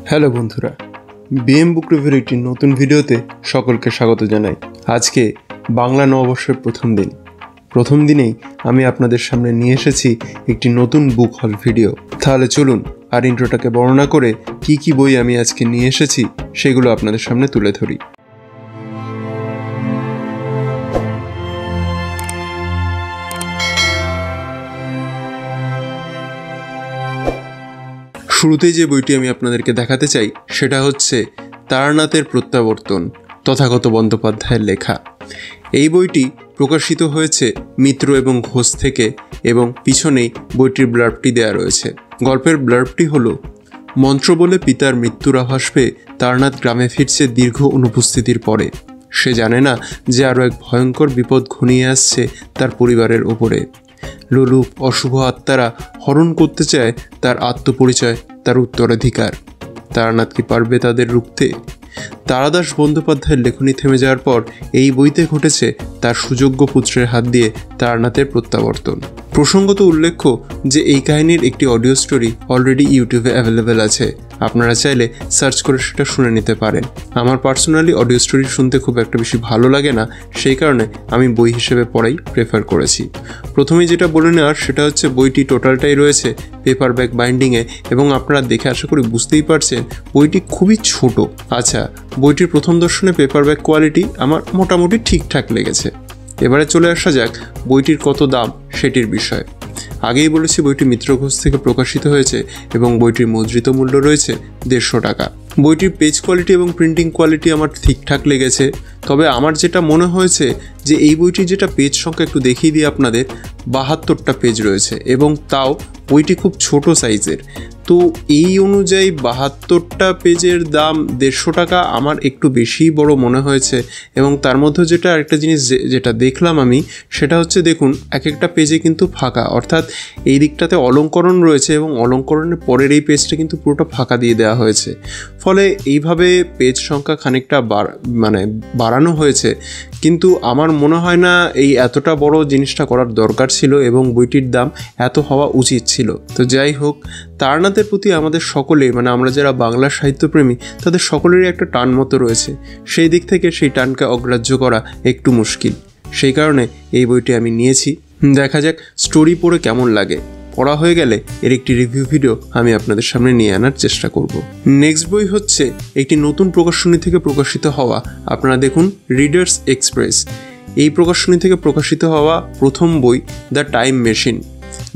Hello বন্ধুরা, BM বুক রিভিউর একটি নতুন ভিডিওতে সকলকে স্বাগত জানাই। আজকে বাংলা নববর্ষের প্রথম দিনেই আমি আপনাদের সামনে নিয়ে এসেছি একটি নতুন বুক হল ভিডিও। তাহলে চলুন আর ইন্ট্রোটাকে বর্ণনা করে কি বই আমি আজকে নিয়ে এসেছি সেগুলো আপনাদের সামনে তুলে ধরি। শুরুতেই যে বইটি আমি আপনাদেরকে দেখাতে চাই সেটা হচ্ছে তারানাথের প্রত্যাবর্তন, তথাগত বন্দ্যোপাধ্যায়ের লেখা। এই বইটি প্রকাশিত হয়েছে মিত্র এবং ঘোষ থেকে এবং পিছনেই বইটির ব্লার্বটি দেওয়া রয়েছে। গল্পের ব্লার্বটি হলো, মন্ত্র বলে পিতার মৃত্যুর আভাস পেয়ে তারানাথ গ্রামে ফিরছে দীর্ঘ অনুপস্থিতির পরে। সে জানে না যে আরও এক ভয়ঙ্কর বিপদ ঘনিয়ে আসছে তার পরিবারের ওপরে। লোলুপ অশুভ আত্মারা হরণ করতে চায় তার আত্মপরিচয়, তার উত্তরাধিকার। তারানাথ কি পারবে তাদের রুখতে? তারাদাস বন্দ্যোপাধ্যায়ের লেখনী থেমে যাওয়ার পর এই বইতে ঘটেছে তার সুযোগ্য পুত্রের হাত দিয়ে তারানাথের প্রত্যাবর্তন। প্রসঙ্গত উল্লেখ্য যে এই কাহিনীর একটি অডিও স্টোরি অলরেডি ইউটিউবে অ্যাভেলেবেল আছে, আপনারা চাইলে সার্চ করে সেটা শুনে নিতে পারেন। আমার পার্সোনালি অডিও স্টোরি শুনতে খুব একটা বেশি ভালো লাগে না, সেই কারণে আমি বই হিসেবে পড়াই প্রেফার করেছি। প্রথমেই যেটা বলে নেওয়ার সেটা হচ্ছে বইটি টোটালটাই রয়েছে পেপার ব্যাক বাইন্ডিংয়ে এবং আপনারা দেখে আশা করি বুঝতেই পারছেন বইটি খুবই ছোট। আচ্ছা, বইটির প্রথম দর্শনে পেপার ব্যাক কোয়ালিটি আমার মোটামুটি ঠিকঠাক লেগেছে। এবারে চলে আসা যাক বইটির কত দাম সেটির বিষয়ে। আগেই বলেছি বইটি মিত্র ঘোষ থেকে প্রকাশিত হয়েছে এবং বইটির মুদ্রিত মূল্য রয়েছে 150 টাকা। বইটির পেজ কোয়ালিটি এবং প্রিন্টিং কোয়ালিটি আমার ঠিকঠাক লেগেছে, তবে আমার যেটা মনে হয়েছে যে এই বইটির যেটা পেজ সংখ্যা একটু দেখিয়ে দিই আপনাদের, 72টা পেজ রয়েছে এবং তাও বইটি খুব ছোট সাইজের। তো এই অনুযায়ী 72টা পেজের দাম 150 টাকা আমার একটু বেশিই বড় মনে হয়েছে। এবং তার মধ্যে যেটা আরেকটা জিনিস যেটা দেখলাম আমি, সেটা হচ্ছে দেখুন এক একটা পেজে কিন্তু ফাঁকা, অর্থাৎ এই দিকটাতে অলঙ্করণ রয়েছে এবং অলঙ্করণের পরের এই পেজটা কিন্তু পুরোটা ফাঁকা দিয়ে দেওয়া হয়েছে। ফলে এইভাবে পেজ সংখ্যা খানিকটা বাড়ানো হয়েছে, কিন্তু আমার মনে হয় না এই এতটা বড় জিনিসটা করার দরকার ছিল এবং বইটির দাম এত হওয়া উচিত ছিল। তো যাই হোক, তারানাথের প্রতি আমাদের সকলে আমরা যারা বাংলা সাহিত্যপ্রেমী তাদের সকলেরই একটা টান মতো রয়েছে। সেই দিক থেকে সেই টানকে অগ্রাহ্য করা একটু মুশকিল, সেই কারণে এই বইটি আমি নিয়েছি। দেখা যাক স্টোরি পড়ে কেমন লাগে। পড়া হয়ে গেলে এর একটি রিভিউ ভিডিও আমি আপনাদের সামনে নিয়ে আনার চেষ্টা করব। নেক্সট বই হচ্ছে একটি নতুন প্রকাশনী থেকে প্রকাশিত হওয়া, আপনারা দেখুন, রিডার্স এক্সপ্রেস। এই প্রকাশনী থেকে প্রকাশিত হওয়া প্রথম বই the time machine.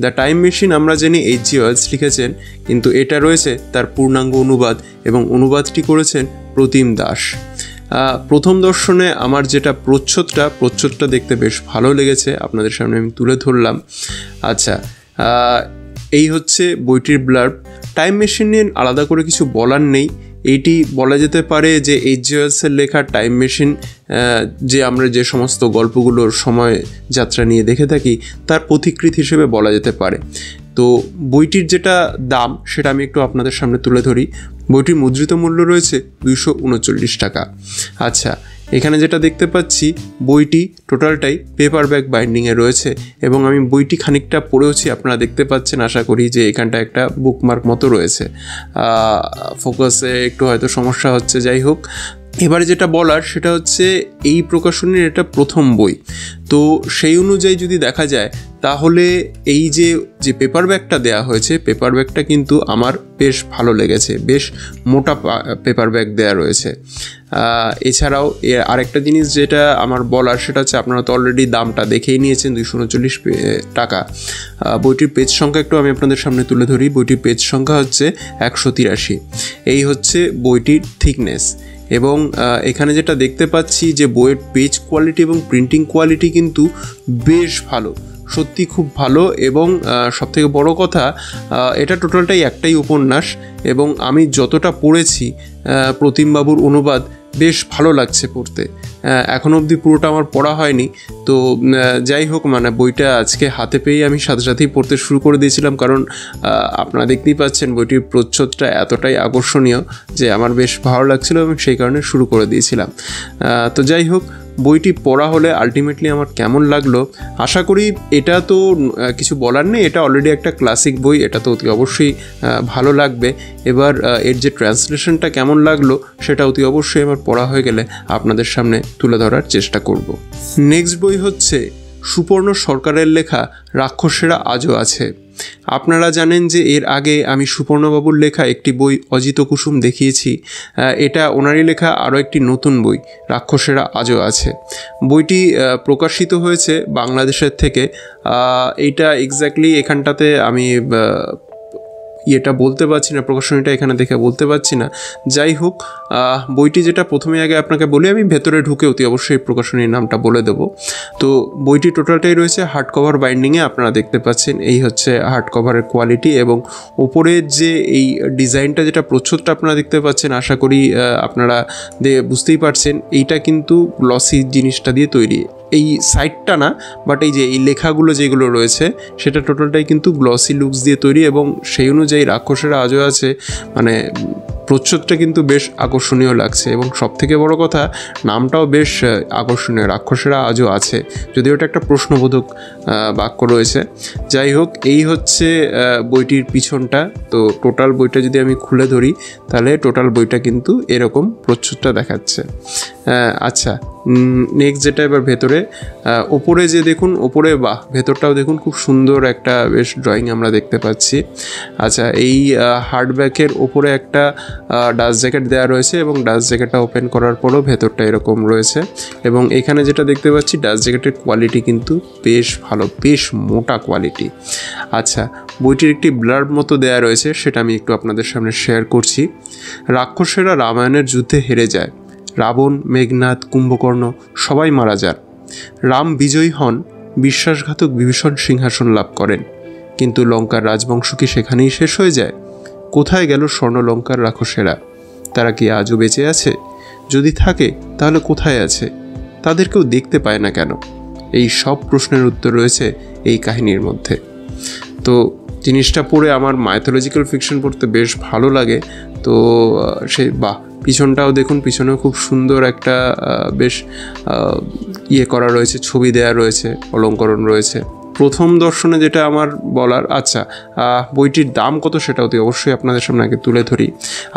The time machine আমরা জানি H.G. ওয়েলস লিখেছেন, কিন্তু এটা রয়েছে তার পূর্ণাঙ্গ অনুবাদ এবং অনুবাদটি করেছেন প্রতিম দাস। প্রথম দর্শনে আমার যেটা প্রচ্ছদটা দেখতে বেশ ভালো লেগেছে, আপনাদের সামনে আমি তুলে ধরলাম। আচ্ছা, এই হচ্ছে বইটির ব্লার্ব। টাইম মেশিন নিয়ে আলাদা করে কিছু বলার নেই। এইটি বলা যেতে পারে যে H.G. ওয়েলসের লেখা টাইম মেশিন, যে আমরা যে সমস্ত গল্পগুলোর সময় যাত্রা নিয়ে দেখে থাকি তার পথিকৃৎ হিসেবে বলা যেতে পারে। তো বইটির যেটা দাম সেটা আমি একটু আপনাদের সামনে তুলে ধরি। বইটির মুদ্রিত মূল্য রয়েছে 239 টাকা। আচ্ছা, এখানে যেটা দেখতে পাচ্ছি বইটি টোটালটাই পেপার ব্যাক বাইন্ডিংয়ে রয়েছে এবং আমি বইটি খানিকটা পড়েওছি, আপনারা দেখতে পাচ্ছেন। আশা করি যে এখানটা একটা বুকমার্ক মতো রয়েছে, ফোকাসে একটু হয়তো সমস্যা হচ্ছে। যাই হোক, এবারে যেটা বলার সেটা হচ্ছে এই প্রকাশনীর এটা প্রথম বই, তো সেই অনুযায়ী যদি দেখা যায় তাহলে এই যে পেপার ব্যাগটা দেওয়া হয়েছে, পেপার ব্যাগটা কিন্তু আমার বেশ ভালো লেগেছে। বেশ মোটা পেপার ব্যাগ দেওয়া রয়েছে। এছাড়াও আরেকটা জিনিস যেটা আমার বলার সেটা হচ্ছে, আপনারা তো অলরেডি দামটা দেখেই নিয়েছেন, 239 টাকা। বইটির পেজ সংখ্যা একটু আমি আপনাদের সামনে তুলে ধরি। বইটির পেজ সংখ্যা হচ্ছে 183। এই হচ্ছে বইটির থিকনেস। এবং এখানে যেটা দেখতে পাচ্ছি যে বইয়ের পেজ কোয়ালিটি এবং প্রিন্টিং কোয়ালিটি কিন্তু বেশ ভালো, সত্যি খুব ভালো। এবং সবথেকে বড় কথা, এটা টোটালটাই একটাই উপন্যাস এবং আমি যতটা পড়েছি প্রতিমবাবুর অনুবাদ বেশ ভালো লাগছে পড়তে। এখনও অবধি পুরোটা আমার পড়া হয়নি। তো যাই হোক, বইটা আজকে হাতে পেয়ে আমি সাথে সাথেই পড়তে শুরু করে দিয়েছিলাম, কারণ আপনারা দেখতেই পাচ্ছেন বইটির প্রচ্ছদটা এতটাই আকর্ষণীয় যে আমার বেশ ভালো লাগছিল এবং সেই কারণে শুরু করে দিয়েছিলাম। তো যাই হোক, বইটি পড়া হলে আলটিমেটলি আমার কেমন লাগলো, আশা করি এটা তো কিছু বলার নেই, এটা অলরেডি একটা ক্লাসিক বই, এটা তো অতি অবশ্যই ভালো লাগবে। এবার এর যে ট্রান্সলেশনটা কেমন লাগলো সেটা অতি অবশ্যই আমার পড়া হয়ে গেলে আপনাদের সামনে তুলে ধরার চেষ্টা করব। নেক্সট বই হচ্ছে সুপর্ণ সরকারের লেখা রাক্ষসেরা আজও আছে। আপনারা জানেন যে এর আগে আমি সুপর্ণবাবুর লেখা একটি বই অজিত কুসুম দেখিয়েছি, এটা ওনারই লেখা আরও একটি নতুন বই রাক্ষসেরা আজও আছে। বইটি প্রকাশিত হয়েছে বাংলাদেশের থেকে। এইটা এক্স্যাক্টলি এখানটাতে আমি এটা বলতে পারছি না, প্রকাশনীটা এখানে দেখে বলতে পারছি না। যাই হোক, বইটি যেটা প্রথমে আগে আপনাকে বলি, আমি ভেতরে ঢুকে অতি অবশ্যই প্রকাশনীর নামটা বলে দেবো। তো বইটি টোটালটাই রয়েছে হার্ড কভার বাইন্ডিংয়ে, আপনারা দেখতে পাচ্ছেন এই হচ্ছে হার্ড কভারের কোয়ালিটি, এবং ওপরের যে এই ডিজাইনটা যেটা প্রচ্ছদটা আপনারা দেখতে পাচ্ছেন, আশা করি আপনারা বুঝতেই পারছেন এইটা কিন্তু গ্লসি জিনিসটা দিয়ে তৈরি। এই সাইডটা না, বাট এই যে এই লেখাগুলো যেগুলো রয়েছে সেটা টোটালটাই কিন্তু গ্লসি লুকস দিয়ে তৈরি, এবং সেই অনুযায়ী রাক্ষসেরা আজও আছে মানে প্রচ্ছদটা কিন্তু বেশ আকর্ষণীয় লাগছে, এবং সবথেকে বড় কথা নামটাও বেশ আকর্ষণীয়, রাক্ষসেরা আজও আছে, যদিও এটা একটা প্রশ্নবোধক বাক্য রয়েছে। যাই হোক, এই হচ্ছে বইটির পিছনটা। তো টোটাল বইটা যদি আমি খুলে ধরি তাহলে টোটাল বইটা কিন্তু এরকম প্রচ্ছদটা দেখাচ্ছে। আচ্ছা, নেক্সট যেটা এবার ভেতরে, ওপরে যে দেখুন, ওপরে ভেতরটাও দেখুন খুব সুন্দর একটা বেশ ড্রয়িং আমরা দেখতে পাচ্ছি। আচ্ছা, এই হার্ডব্যাকের ওপরে একটা ডাস্ট জ্যাকেট দেওয়া রয়েছে, এবং ডাস্ট জ্যাকেটটা ওপেন করার পরও ভেতরটা এরকম রয়েছে, এবং এখানে যেটা দেখতে পাচ্ছি ডাস্ট জ্যাকেটের কোয়ালিটি কিন্তু বেশ ভালো, বেশ মোটা কোয়ালিটি। আচ্ছা, বইটির একটি ব্লার্ব মতো দেওয়া রয়েছে, সেটা আমি একটু আপনাদের সামনে শেয়ার করছি। রাক্ষসেরা রামায়ণের যুদ্ধে হেরে যায়, রাবণ, মেঘনাদ, কুম্ভকর্ণ সবাই মারা যান। রাম বিজয়ী হন, বিশ্বাসঘাতক বিভীষণ সিংহাসন লাভ করেন, কিন্তু লঙ্কার রাজবংশ কি সেখানেই শেষ হয়ে যায়? কোথায় গেল স্বর্ণলঙ্কার রাক্ষসেরা? তারা কি আজও বেঁচে আছে? যদি থাকে তাহলে কোথায় আছে? তাদেরকেও দেখতে পায় না কেন? এই সব প্রশ্নের উত্তর রয়েছে এই কাহিনীর মধ্যে। তো জিনিসটা পড়ে আমার মাইথোলজিক্যাল ফিকশন পড়তে বেশ ভালো লাগে। তো পিছনটাও দেখুন, পিছনেও খুব সুন্দর একটা বেশ করা রয়েছে, ছবি দেয়া রয়েছে, অলঙ্করণ রয়েছে। প্রথম দর্শনে যেটা আমার বলার, আচ্ছা বইটির দাম কত সেটা অবশ্যই আপনাদের সামনে আগে তুলে ধরি।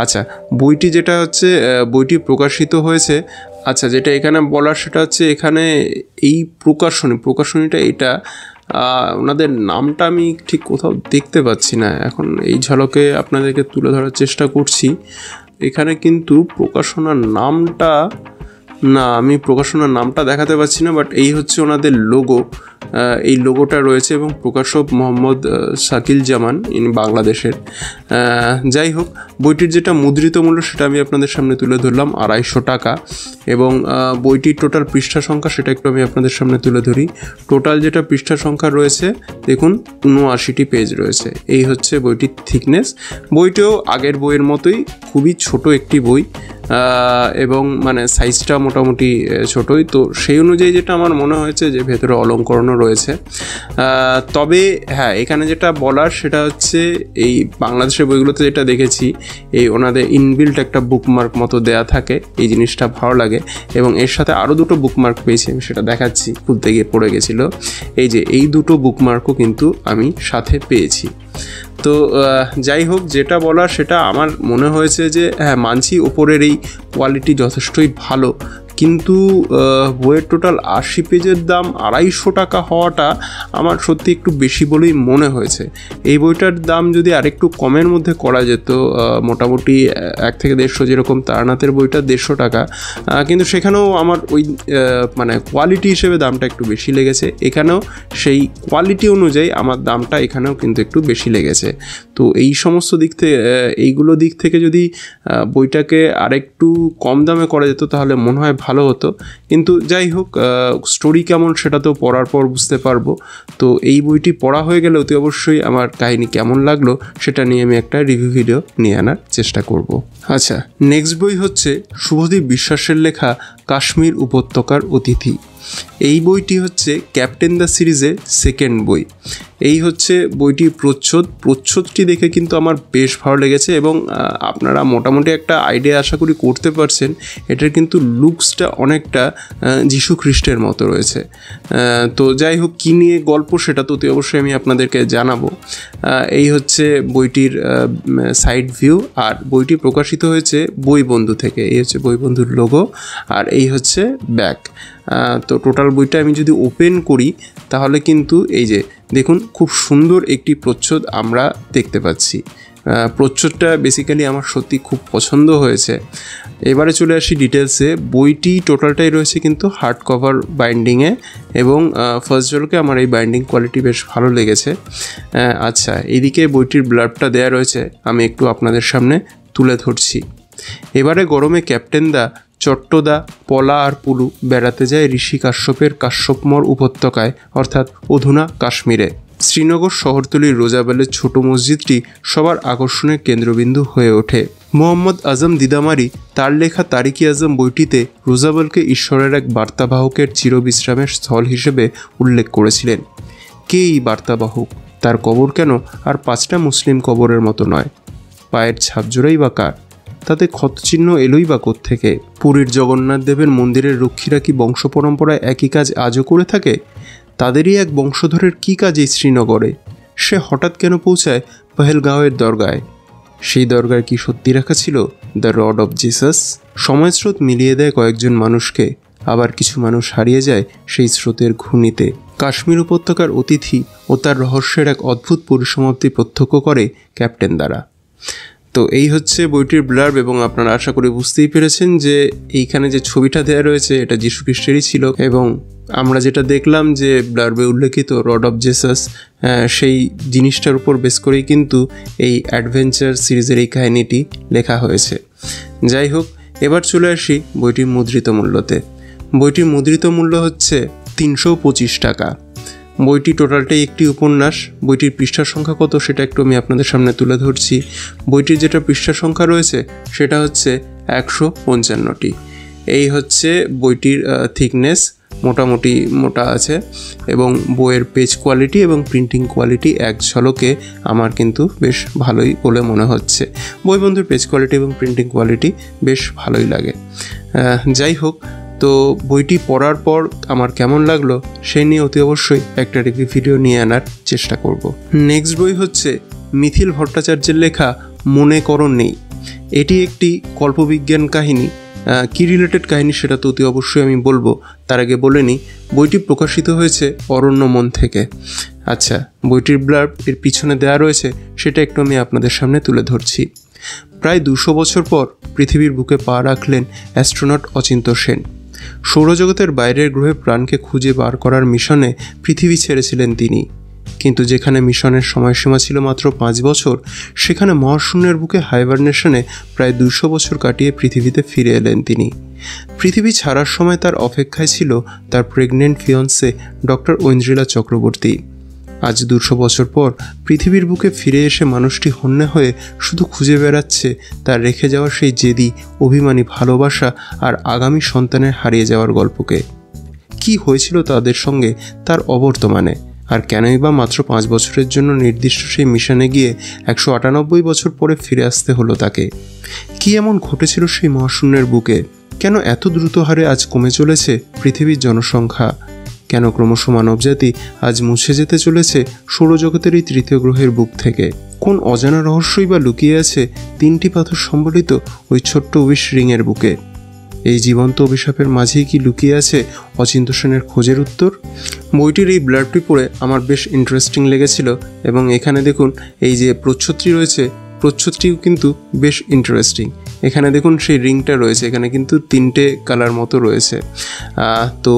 আচ্ছা, বইটি যেটা হচ্ছে বইটি প্রকাশিত হয়েছে, আচ্ছা যেটা এখানে বলার সেটা হচ্ছে এখানে এই প্রকাশনীটা এটা ওনাদের নামটা আমি ঠিক কোথাও দেখতে পাচ্ছি না, এখন এই ঝলকে আপনাদেরকে তুলে ধরার চেষ্টা করছি। এখানে কিন্তু প্রকাশনার নামটা না, আমি প্রকাশনার নামটা দেখাতে পারছি না, বাট এই হচ্ছে ওনাদের লোগো, এই লোগোটা রয়েছে, এবং প্রকাশক মোহাম্মদ শাকিল জামান, ইনি বাংলাদেশের। যাই হোক, বইটির যেটা মুদ্রিত মূল্য সেটা আমি আপনাদের সামনে তুলে ধরলাম 250 টাকা, এবং বইটির টোটাল পৃষ্ঠা সংখ্যা সেটা একটু আমি আপনাদের সামনে তুলে ধরি। টোটাল যেটা পৃষ্ঠা সংখ্যা রয়েছে দেখুন 79টি পেজ রয়েছে। এই হচ্ছে বইটির থিকনেস। বইটিও আগের বইয়ের মতোই খুবই ছোট একটি বই, এবং মানে সাইজটা মোটামুটি ছোটই। তো সেই অনুযায়ী যেটা আমার মনে হয়েছে যে ভেতরে অলঙ্করণও রয়েছে। তবে হ্যাঁ, এখানে যেটা বলার সেটা হচ্ছে এই বাংলাদেশের বইগুলোতে যেটা দেখেছি, এই ওনাদের ইনবিল্ট একটা বুকমার্ক মতো দেয়া থাকে, এই জিনিসটা ভালো লাগে। এবং এর সাথে আরও দুটো বুকমার্ক পেয়েছি, আমি সেটা দেখাচ্ছি, খুলতে গিয়ে পড়ে গেছিলো। এই যে এই দুটো বুকমার্কও কিন্তু আমি সাথে পেয়েছি। তো যাই হোক, যেটা বলার সেটা আমার মনে হয়েছে যে হ্যাঁ, মানছি ওপরের এই কোয়ালিটি যথেষ্টই ভালো, কিন্তু বইয়ের টোটাল 80 পেজের দাম 250 টাকা হওয়াটা আমার সত্যি একটু বেশি বলেই মনে হয়েছে। এই বইটার দাম যদি আরেকটু কমের মধ্যে করা যেত, মোটামুটি 1 থেকে 150, যেরকম তারানাথের বইটা 150 টাকা, কিন্তু সেখানেও আমার ওই মানে কোয়ালিটি হিসেবে দামটা একটু বেশি লেগেছে। এখানেও সেই কোয়ালিটি অনুযায়ী আমার দামটা এখানেও কিন্তু একটু বেশি লেগেছে। তো এই সমস্ত এইগুলো দিক থেকে যদি বইটাকে আরেকটু কম দামে করা যেত তাহলে মনে হয় ভালো হতো। কিন্তু যাই হোক, স্টোরি কেমন সেটা তো পড়ার পর বুঝতে পারবো। তো এই বইটি পড়া হয়ে গেলে অতি অবশ্যই আমার কাহিনী কেমন লাগলো সেটা নিয়ে আমি একটা রিভিউ ভিডিও নিয়ে আনার চেষ্টা করব। আচ্ছা, নেক্সট বই হচ্ছে শুভদীপ বিশ্বাসের লেখা কাশ্মীর উপত্যকার অতিথি। এই বইটি হচ্ছে ক্যাপ্টেন দ্য সিরিজের সেকেন্ড বই। এই হচ্ছে বইটির প্রচ্ছদটি দেখে কিন্তু আমার বেশ ভালো লেগেছে এবং আপনারা মোটামুটি একটা আইডিয়া আশা করি করতে পারছেন। এটার কিন্তু লুকসটা অনেকটা যীশু খ্রিস্টের মতো রয়েছে। তো যাই হোক, কী নিয়ে গল্প সেটা তো অবশ্যই আমি আপনাদেরকে জানাবো। এই হচ্ছে বইটির সাইড ভিউ, আর বইটি প্রকাশিত হয়েছে বই বন্ধু থেকে। এই হচ্ছে বই বন্ধুর লোগো, আর এই হচ্ছে ব্যাক। তো টোটাল বইটা আমি যদি ওপেন করি তাহলে কিন্তু এই যে দেখুন, খুব সুন্দর একটি প্রচ্ছদ আমরা দেখতে পাচ্ছি। প্রচ্ছদটা বেসিক্যালি আমার সত্যি খুব পছন্দ হয়েছে। এবারে চলে আসি ডিটেলসে। বইটি টোটালটাই রয়েছে কিন্তু হার্ড কভার বাইন্ডিংয়ে, এবং ফার্স্ট ঝলকে আমার এই বাইন্ডিং কোয়ালিটি বেশ ভালো লেগেছে। আচ্ছা, এইদিকে বইটির ব্লার্বটা দেয়া রয়েছে, আমি একটু আপনাদের সামনে তুলে ধরছি। এবারে গরমে ক্যাপ্টেন দা, চট্টদা, পলা আর পুলু বেড়াতে যায় ঋষি কাশ্যপের কাশ্যপমর উপত্যকায়, অর্থাৎ অধুনা কাশ্মীরে। শ্রীনগর শহরতলির রোজাবেলের ছোট মসজিদটি সবার আকর্ষণের কেন্দ্রবিন্দু হয়ে ওঠে। মোহাম্মদ আজম দিদামারি তার লেখা তারিকি আজম বইটিতে রোজাবেলকে ঈশ্বরের এক বার্তাবাহকের চিরবিশ্রামের স্থল হিসেবে উল্লেখ করেছিলেন। কে এই বার্তাবাহক? তার কবর কেন আর 5টা মুসলিম কবরের মতো নয়? পায়ের ছাপজোড়াই বা কার? তাতে ক্ষতচিহ্ন এলোই বা কোত্থেকে? পুরীর জগন্নাথ দেবের মন্দিরের রক্ষীরা কি বংশ পরম্পরায় একই কাজ আজও করে থাকে? তাদেরই এক বংশধরের কী কাজ এই শ্রীনগরে? সে হঠাৎ কেন পৌঁছায় পহেলগাঁওয়ের দরগায়? সেই দরগায় কি সত্যি রাখা ছিল দ্য রড অফ জিসাস? সময়স্রোত মিলিয়ে দেয় কয়েকজন মানুষকে, আবার কিছু মানুষ হারিয়ে যায় সেই স্রোতের ঘূর্ণিতে। কাশ্মীর উপত্যকার অতিথি ও তার রহস্যের এক অদ্ভুত পরিসমাপ্তি প্রত্যক্ষ করে ক্যাপ্টেন দ্বারা। তো এই হচ্ছে বইটির ব্লার্ব, এবং আপনারা আশা করি বুঝতেই পেরেছেন যে এইখানে যে ছবিটা দেওয়া রয়েছে এটা যীশু খ্রিস্টেরই ছিল, এবং আমরা যেটা দেখলাম যে ব্লার্বে উল্লেখিত রড অফ জেসাস, সেই জিনিসটার উপর বেস করেই কিন্তু এই অ্যাডভেঞ্চার সিরিজের এই কাহিনীটি লেখা হয়েছে। যাই হোক, এবার চলে আসি বইটির মুদ্রিত মূল্যতে। বইটির মুদ্রিত মূল্য হচ্ছে 325 টাকা। বইটি টোটালটাই একটি উপন্যাস। বইটির পৃষ্ঠা সংখ্যা কত সেটা একটু আমি আপনাদের সামনে তুলে ধরছি। বইটির যেটা পৃষ্ঠা সংখ্যা রয়েছে সেটা হচ্ছে 155টি। এই হচ্ছে বইটির থিকনেস, মোটামুটি মোটা আছে, এবং বইয়ের পেজ কোয়ালিটি এবং প্রিন্টিং কোয়ালিটি এক ঝলকে আমার কিন্তু বেশ ভালোই বলে মনে হচ্ছে। বই বন্ধুর পেজ কোয়ালিটি এবং প্রিন্টিং কোয়ালিটি বেশ ভালোই লাগে। যাই হোক, তো বইটি পড়ার পর আমার কেমন লাগলো সেই নিয়ে অতি অবশ্যই একটা রিভিউ ভিডিও নিয়ে আনার চেষ্টা করব। নেক্সট বই হচ্ছে মিথিল ভট্টাচার্যের লেখা মনে করো নেই। এটি একটি কল্পবিজ্ঞান কাহিনী। কি রিলেটেড কাহিনী সেটা তো অতি অবশ্যই আমি বলবো, তার আগে বলে নিই বইটি প্রকাশিত হয়েছে অরণ্য মন থেকে। আচ্ছা, বইটির ব্লার্ব এর পিছনে দেওয়া রয়েছে, সেটা একটু আমি আপনাদের সামনে তুলে ধরছি। প্রায় 200 বছর পর পৃথিবীর বুকে পা রাখলেন অ্যাস্ট্রোনট অচিন্ত সেন। সৌরজগতের বাইরের গ্রহে প্রাণকে খুঁজে বার করার মিশনে পৃথিবী ছেড়েছিলেন তিনি। কিন্তু যেখানে মিশনের সময়সীমা ছিল মাত্র 5 বছর, সেখানে মহাশূন্যের বুকে হাইবারনেশনে প্রায় 200 বছর কাটিয়ে পৃথিবীতে ফিরে এলেন তিনি। পৃথিবী ছাড়ার সময় তার অপেক্ষায় ছিল তার প্রেগনেন্ট ফিয়ন্সে ডক্টর ঐন্দ্রিলা চক্রবর্তী। আজ 200 বছর পর পৃথিবীর বুকে ফিরে এসে মানুষটি হন্যে হয়ে শুধু খুঁজে বেড়াচ্ছে তার রেখে যাওয়া সেই জেদি, অভিমানী ভালোবাসা আর আগামী সন্তানের হারিয়ে যাওয়ার গল্পকে। কি হয়েছিল তাদের সঙ্গে তার অবর্তমানে, আর কেনই বা মাত্র 5 বছরের জন্য নির্দিষ্ট সেই মিশনে গিয়ে 198 বছর পরে ফিরে আসতে হলো তাকে? কি এমন ঘটেছিল সেই মহাশূন্যের বুকে? কেন এত দ্রুত হারে আজ কমে চলেছে পৃথিবীর জনসংখ্যা? কেন ক্রমশ মানবজাতি আজ মুছে যেতে চলেছে সৌরজগতের এই তৃতীয় গ্রহের বুক থেকে? কোন অজানা রহস্যই বা লুকিয়ে আছে 3টি পাথর সম্বলিত ওই ছোট্ট উইশ রিংয়ের বুকে? এই জীবন্ত অভিশাপের মাঝেই কি লুকিয়ে আছে অচিন্ত সেনের খোঁজের উত্তর? বইটির এই ব্লার্বটি পড়ে আমার বেশ ইন্টারেস্টিং লেগেছিল, এবং এখানে দেখুন এই যে প্রচ্ছদটি রয়েছে, প্রচ্ছদটিও কিন্তু বেশ ইন্টারেস্টিং। এখানে দেখুন সেই রিংটা রয়েছে, এখানে কিন্তু 3টে কালার মতো রয়েছে। তো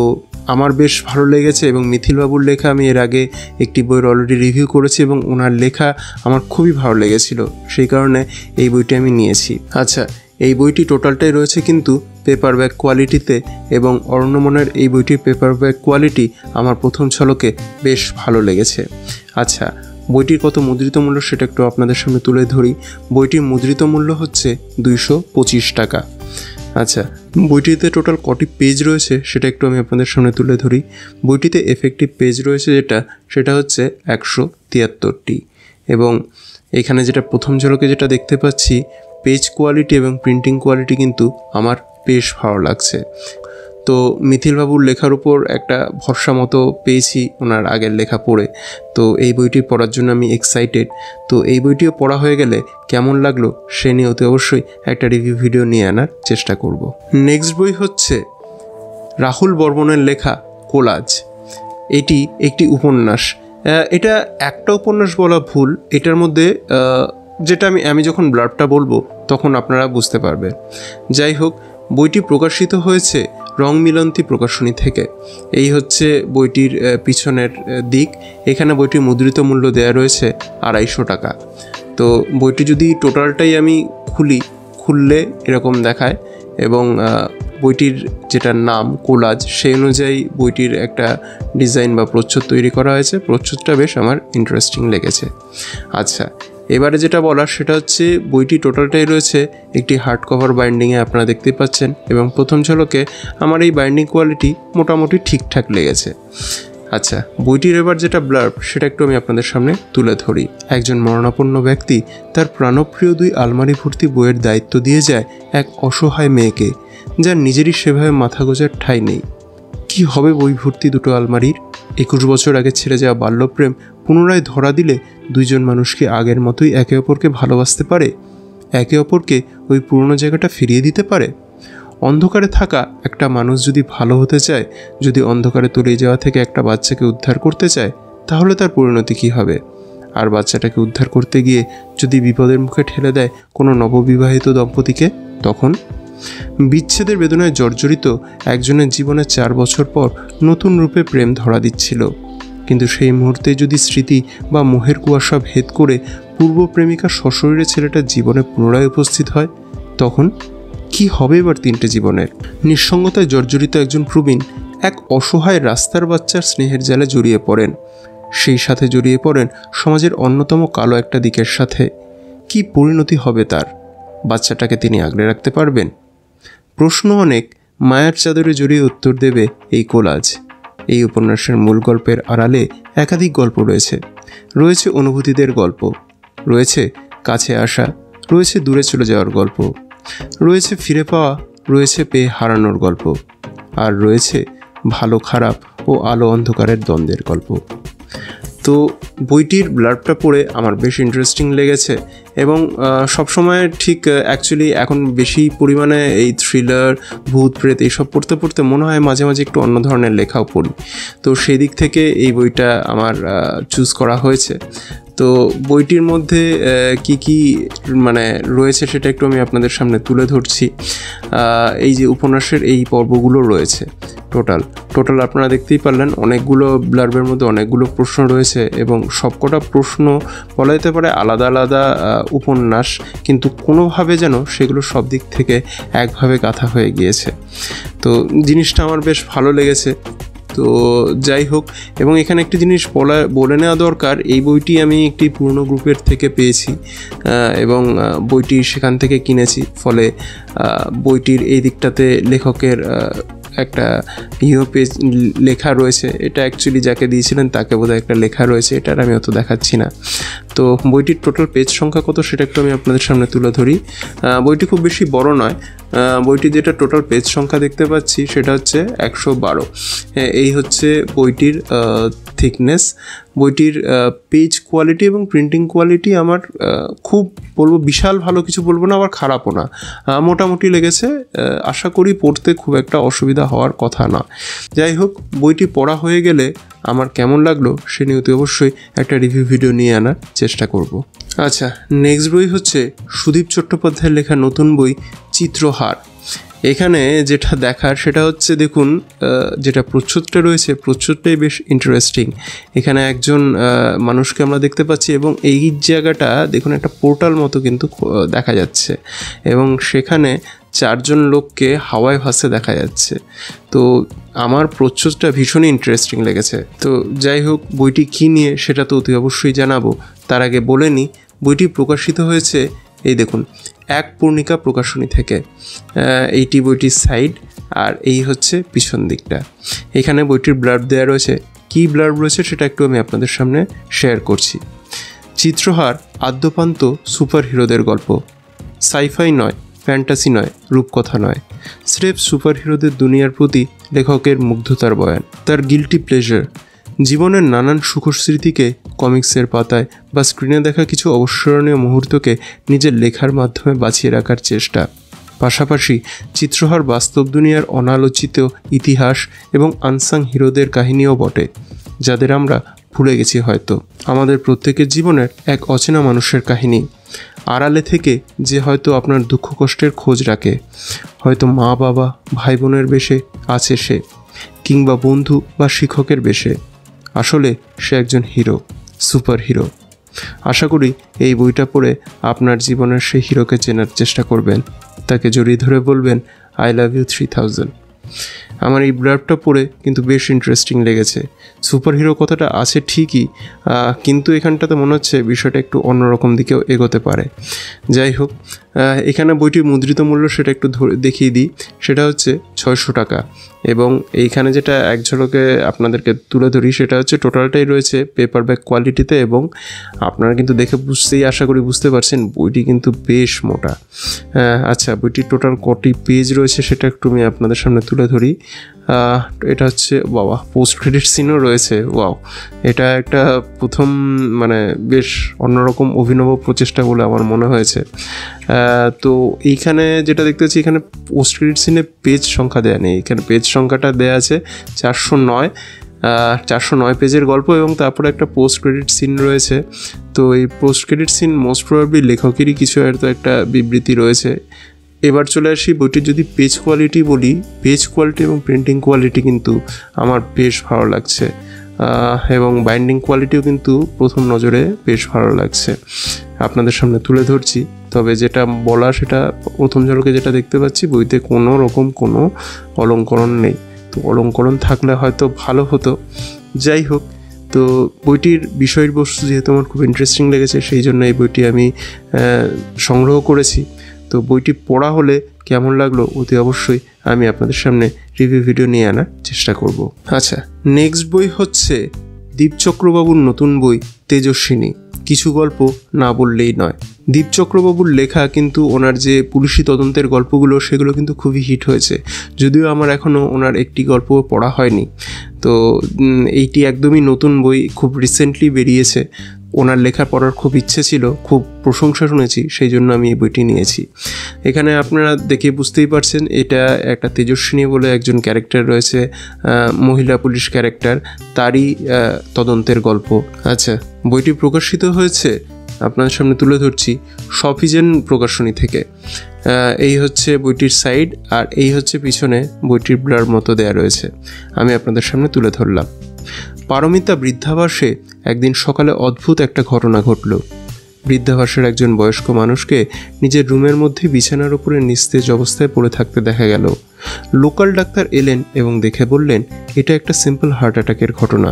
আমার বেশ ভালো লেগেছে, এবং মিথিলবাবুর লেখা আমি এর আগে একটি বইয়ের অলরেডি রিভিউ করেছি, এবং ওনার লেখা আমার খুবই ভালো লেগেছিল, সেই কারণে এই বইটি আমি নিয়েছি। আচ্ছা, এই বইটি টোটালটাই রয়েছে কিন্তু পেপারব্যাক কোয়ালিটিতে, এবং অরণ্যমনের এই বইটির পেপারব্যাক কোয়ালিটি আমার প্রথম ঝলকে বেশ ভালো লেগেছে। আচ্ছা, বইটির কত মুদ্রিত মূল্য সেটা একটু আপনাদের সামনে তুলে ধরি। বইটির মুদ্রিত মূল্য হচ্ছে 225 টাকা। আচ্ছা, বইটিতে টোটাল কটি পেজ রয়েছে সেটা একটু আমি আপনাদের সামনে তুলে ধরি। বইটিতে এফেক্টিভ পেজ রয়েছে সেটা হচ্ছে 173টি, এবং এখানে যেটা প্রথম ঝলকে যেটা দেখতে পাচ্ছি, পেজ কোয়ালিটি এবং প্রিন্টিং কোয়ালিটি কিন্তু আমার বেশ ভালো লাগছে। তো মিথিলবাবুর লেখার উপর একটা ভরসা মতো পেয়েছি ওনার আগের লেখা পড়ে। তো এই বইটি পড়ার জন্য আমি এক্সাইটেড। তো এই বইটিও পড়া হয়ে গেলে কেমন লাগলো সে নিয়ে অতি অবশ্যই একটা রিভিউ ভিডিও নিয়ে আনার চেষ্টা করব। নেক্সট বই হচ্ছে রাহুল বর্মনের লেখা কোলাজ। এটি একটি উপন্যাস। এটা একটা উপন্যাস বলা ভুল, এটার মধ্যে যেটা আমি যখন ব্লার্বটা বলবো তখন আপনারা বুঝতে পারবে। যাই হোক, বইটি প্রকাশিত হয়েছে রং মিলন্তী প্রকাশনী থেকে। এই হচ্ছে বইটির পিছনের দিক। এখানে বইটির মুদ্রিত মূল্য দেওয়া রয়েছে 250 টাকা। তো বইটি যদি টোটালটাই আমি খুললে এরকম দেখায়, এবং বইটির যেটার নাম কোলাজ, সেই অনুযায়ী বইটির একটা ডিজাইন বা প্রচ্ছদ তৈরি করা হয়েছে। প্রচ্ছদটা বেশ আমার ইন্টারেস্টিং লেগেছে। আচ্ছা, এবারে যেটা বলার সেটা হচ্ছে বইটি টোটালটাই রয়েছে একটি হার্ড কভার বাইন্ডিংয়ে, আপনারা দেখতে পাচ্ছেন, এবং প্রথম ঝলকে আমার এই বাইন্ডিং কোয়ালিটি মোটামুটি ঠিকঠাক লেগেছে। আচ্ছা, বইটির এবার যেটা ব্লার্ব সেটা একটু আমি আপনাদের সামনে তুলে ধরি। একজন মরণাপন্ন ব্যক্তি তার প্রাণপ্রিয় 2 আলমারি ভর্তি বইয়ের দায়িত্ব দিয়ে যায় এক অসহায় মেয়েকে, যার নিজেরই সেভাবে মাথা গোজার ঠাঁই নেই। কি হবে বই ভর্তি 2 আলমারির? 21 বছর আগে ছেড়ে যাওয়া বাল্যপ্রেম পুনরায় ধরা দিলে 2জন মানুষ কি আগের মতোই একে অপরকে ভালোবাসতে পারে? একে অপরকে ওই পুরনো জায়গাটা ফিরিয়ে দিতে পারে? অন্ধকারে থাকা একটা মানুষ যদি ভালো হতে চায়, যদি অন্ধকারে তলিয়ে যাওয়া থেকে একটা বাচ্চাকে উদ্ধার করতে চায়, তাহলে তার পরিণতি কী হবে? আর বাচ্চাটাকে উদ্ধার করতে গিয়ে যদি বিপদের মুখে ঠেলে দেয় কোনো নববিবাহিত দম্পতিকে, তখন? বিচ্ছেদের বেদনায় জর্জরিত একজনের জীবনে 4 বছর পর নতুন রূপে প্রেম ধরা দিচ্ছিল, কিন্তু সেই মুহূর্তে যদি স্মৃতি বা মোহের কুয়াশা ভেদ করে পূর্ব প্রেমিকা সশরীরে ছেলেটার জীবনে পুনরায় উপস্থিত হয়, তখন কি হবে এবার 3টে জীবনের? নিঃসঙ্গতায় জর্জরিত একজন প্রবীণ এক অসহায় রাস্তার বাচ্চার স্নেহের জালে জড়িয়ে পড়েন। সেই সাথে জড়িয়ে পড়েন সমাজের অন্যতম কালো একটা দিকের সাথে। কি পরিণতি হবে তার? বাচ্চাটাকে তিনি আগলে রাখতে পারবেন? প্রশ্ন অনেক, মায়ার চাদরে জড়িয়ে উত্তর দেবে এই কোলাজ। এই উপন্যাসের মূল গল্পের আড়ালে একাধিক গল্প রয়েছে অনুভূতিদের গল্প, রয়েছে কাছে আসা, রয়েছে দূরে চলে যাওয়ার গল্প, রয়েছে ফিরে পাওয়া, রয়েছে পেয়ে হারানোর গল্প, আর রয়েছে ভালো খারাপ ও আলো অন্ধকারের দ্বন্দ্বের গল্প। তো বইটির ব্লার্বটা পড়ে আমার বেশ ইন্টারেস্টিং লেগেছে, এবং সবসময় ঠিক অ্যাকচুয়ালি এখন বেশি পরিমাণে এই থ্রিলার, ভূত প্রেত এইসব পড়তে পড়তে মনে হয় মাঝে মাঝে একটু অন্য ধরনের লেখাও পড়ি। তো সেই দিক থেকে এই বইটা আমার চুজ করা হয়েছে। তো বইটির মধ্যে কি মানে রয়েছে সেটা একটু আমি আপনাদের সামনে তুলে ধরছি। এই যে উপন্যাসের এই পর্বগুলো রয়েছে টোটাল আপনারা দেখতেই পারলেন, অনেকগুলো ব্লার্বের মধ্যে অনেকগুলো প্রশ্ন রয়েছে, এবং সবকটা প্রশ্ন বলা যেতে পারে আলাদা আলাদা উপন্যাস, কিন্তু কোনোভাবে যেন সেগুলো সব দিক থেকে একভাবে গাঁথা হয়ে গিয়েছে। তো জিনিসটা আমার বেশ ভালো লেগেছে। তো যাই হোক, এবং এখানে একটি জিনিস বলে নেওয়া দরকার, এই বইটি আমি একটি পুরনো গ্রুপের থেকে পেয়েছি, এবং বইটি সেখান থেকে কিনেছি। ফলে বইটির এই দিকটাতে লেখকের একটা পেজ লেখা রয়েছে। এটা অ্যাকচুয়ালি যাকে দিয়েছিলেন তাকে বোধহয় একটা লেখা রয়েছে, এটার আমি অত দেখাচ্ছি না। তো বইটির টোটাল পেজ সংখ্যা কত সেটা একটু আমি আপনাদের সামনে তুলে ধরি। বইটি খুব বেশি বড় নয়। বইটি যেটা টোটাল পেজ সংখ্যা দেখতে পাচ্ছি সেটা হচ্ছে 112। এই হচ্ছে বইটির থিকনেস। বইটির পেজ কোয়ালিটি এবং প্রিন্টিং কোয়ালিটি আমার খুব বলবো বিশাল ভালো কিছু বলবো না, আবার খারাপও না, মোটামুটি লেগেছে। আশা করি পড়তে খুব একটা অসুবিধা হওয়ার কথা না। যাই হোক, বইটি পড়া হয়ে গেলে আমার কেমন লাগলো সে নিয়ে অবশ্যই একটা রিভিউ ভিডিও নিয়ে আনার চেষ্টা করব। আচ্ছা, নেক্সট বই হচ্ছে সুদীপ চট্টোপাধ্যায়ের লেখা নতুন বই চিত্রহার। এখানে যেটা দেখার সেটা হচ্ছে, দেখুন যেটা প্রচ্ছদটা রয়েছে, প্রচ্ছদটাই বেশ ইন্টারেস্টিং। এখানে একজন মানুষকে আমরা দেখতে পাচ্ছি, এবং এই জায়গাটা দেখুন একটা পোর্টাল মতো কিন্তু দেখা যাচ্ছে, এবং সেখানে 4 জন লোককে হাওয়ায় ভাসতে দেখা যাচ্ছে। তো আমার প্রচ্ছদটা ভীষণই ইন্টারেস্টিং লেগেছে। তো যাই হোক, বইটি কী নিয়ে সেটা তো অতি অবশ্যই জানাবো। তার আগে বলে নিই, বইটি প্রকাশিত হয়েছে এই দেখুন এক পূর্ণিকা প্রকাশনী থেকে। এইটি বইটির সাইড, আর এই হচ্ছে পিছন দিকটা। এখানে বইটির ব্লার্ব দেওয়া রয়েছে। কী ব্লার্ব রয়েছে সেটা একটু আমি আপনাদের সামনে শেয়ার করছি। চিত্রহার আদ্যপান্ত সুপার হিরোদের গল্প, সাইফাই নয়, ফ্যান্টাসি নয়, রূপকথা নয়, স্রেফ সুপার হিরোদের দুনিয়ার প্রতি লেখকের মুগ্ধতার বয়ান, তার গিল্টি প্লেজার, জীবনের নানান সুখস্মৃতিকে কমিক্সের পাতায় বা স্ক্রিনে দেখা কিছু অবিস্মরণীয় মুহূর্তকে নিজের লেখার মাধ্যমে বাঁচিয়ে রাখার চেষ্টা। পাশাপাশি চিত্রহার বাস্তব দুনিয়ার অনালোচিত ইতিহাস এবং আনসাং হিরোদের কাহিনীও বটে, যাদের আমরা ভুলে গেছি হয়তো। আমাদের প্রত্যেকের জীবনের এক অচেনা মানুষের কাহিনী, আড়ালে থেকে যে হয়তো আপনার দুঃখ কষ্টের খোঁজ রাখে, হয়তো মা বাবা ভাই বোনের বেশে আছে সে, কিংবা বন্ধু বা শিক্ষকের বেশে। আসলে সে একজন হিরো, সুপার হিরো। আশা করি এই বইটা পড়ে আপনার জীবনের সেই হিরোকে চেনার চেষ্টা করবেন, তাকে জড়িয়ে ধরে বলবেন আই লাভ ইউ 3000। আমার এই ব্লার্বটা পড়ে কিন্তু বেশ ইন্টারেস্টিং লেগেছে। সুপার হিরো কথাটা আছে ঠিকই, কিন্তু এখানটাতে মনে হচ্ছে বিষয়টা একটু অন্যরকম দিকেও এগোতে পারে। যাই হোক, এখানে বইটির মুদ্রিত মূল্য সেটা একটু দেখিয়ে দিই। সেটা হচ্ছে 600 টাকা, এবং এইখানে যেটা এক ঝলকে আপনাদেরকে তুলে ধরি সেটা হচ্ছে টোটালটাই রয়েছে পেপারব্যাক কোয়ালিটিতে, এবং আপনারা কিন্তু দেখে আশা করি বুঝতে পারছেন বইটি কিন্তু বেশ মোটা। আচ্ছা, বইটির টোটাল কটি পেজ রয়েছে সেটা একটু আমি আপনাদের সামনে তুলে ধরি। এটা হচ্ছে বাবা পোস্ট ক্রেডিট সিনও রয়েছে। ওয়াও, এটা একটা প্রথম বেশ অন্যরকম অভিনব প্রচেষ্টা বলে আমার মনে হয়েছে। তো এইখানে যেটা দেখতে পাচ্ছি, এখানে পোস্ট ক্রেডিট সিনে পেজ সংখ্যা দেওয়া নেই, এখানে পেজ সংখ্যাটা দেওয়া আছে 409 পেজের গল্প, এবং তারপরে একটা পোস্ট ক্রেডিট সিন রয়েছে। তো এই post credit scene most probably লেখকেরই কিছু হয়তো একটা বিবৃতি রয়েছে। এবার চলে আসি বইটির যদি পেজ কোয়ালিটি বলি, পেজ কোয়ালিটি এবং প্রিন্টিং কোয়ালিটি কিন্তু আমার বেশ ভালো লাগছে, এবং বাইন্ডিং কোয়ালিটিও কিন্তু প্রথম নজরে বেশ ভালো লাগছে। আপনাদের সামনে তুলে ধরছি, তবে যেটা বলা সেটা প্রথম ঝলকে যেটা দেখতে পাচ্ছি, বইতে কোনো রকম কোনো অলঙ্করণ নেই। তো অলঙ্করণ থাকলে হয়তো ভালো হতো। যাই হোক, তো বইটির বিষয়বস্তু যেহেতু আমার খুব ইন্টারেস্টিং লেগেছে, সেই জন্য এই বইটি আমি সংগ্রহ করেছি। তো বইটি পড়া হলে কেমন লাগলো অতি অবশ্যই আমি আপনাদের সামনে রিভিউ ভিডিও নিয়ে আনার চেষ্টা করব। আচ্ছা, নেক্সট বই হচ্ছে দীপচক্রবাবুর নতুন বই তেজস্বিনী। কিছু গল্প না বললেই নয়। দীপচক্রবাবুর লেখা কিন্তু ওনার যে পুলিশি তদন্তের গল্পগুলো সেগুলো কিন্তু খুবই হিট হয়েছে, যদিও আমার এখনও ওনার একটি গল্প পড়া হয়নি। তো এইটি একদমই নতুন বই, খুব রিসেন্টলি বেরিয়েছে। ওনার লেখা পড়ার খুব ইচ্ছে ছিল, খুব প্রশংসা শুনেছি, সেই জন্য আমি এই বইটি নিয়েছি। এখানে আপনারা দেখে বুঝতেই পারছেন এটা একটা তেজস্বিনী বলে একজন ক্যারেক্টার রয়েছে, মহিলা পুলিশ ক্যারেক্টার, তারই তদন্তের গল্প। আচ্ছা, বইটি প্রকাশিত হয়েছে, আপনাদের সামনে তুলে ধরছি, সফিজেন প্রকাশনী থেকে। এই হচ্ছে বইটির সাইড, আর এই হচ্ছে পিছনে বইটির ব্লার মতো দেয়া রয়েছে, আমি আপনাদের সামনে তুলে ধরলাম। পারমিতা বৃদ্ধাবাসে একদিন সকালে অদ্ভুত একটা ঘটনা ঘটল। বৃদ্ধাবাসের একজন বয়স্ক মানুষকে নিজের রুমের মধ্যে বিছানার উপরে নিস্তেজ অবস্থায় পড়ে থাকতে দেখা গেল। লোকাল ডাক্তার এলেন এবং দেখে বললেন এটা একটা সিম্পল হার্ট অ্যাটাকের ঘটনা।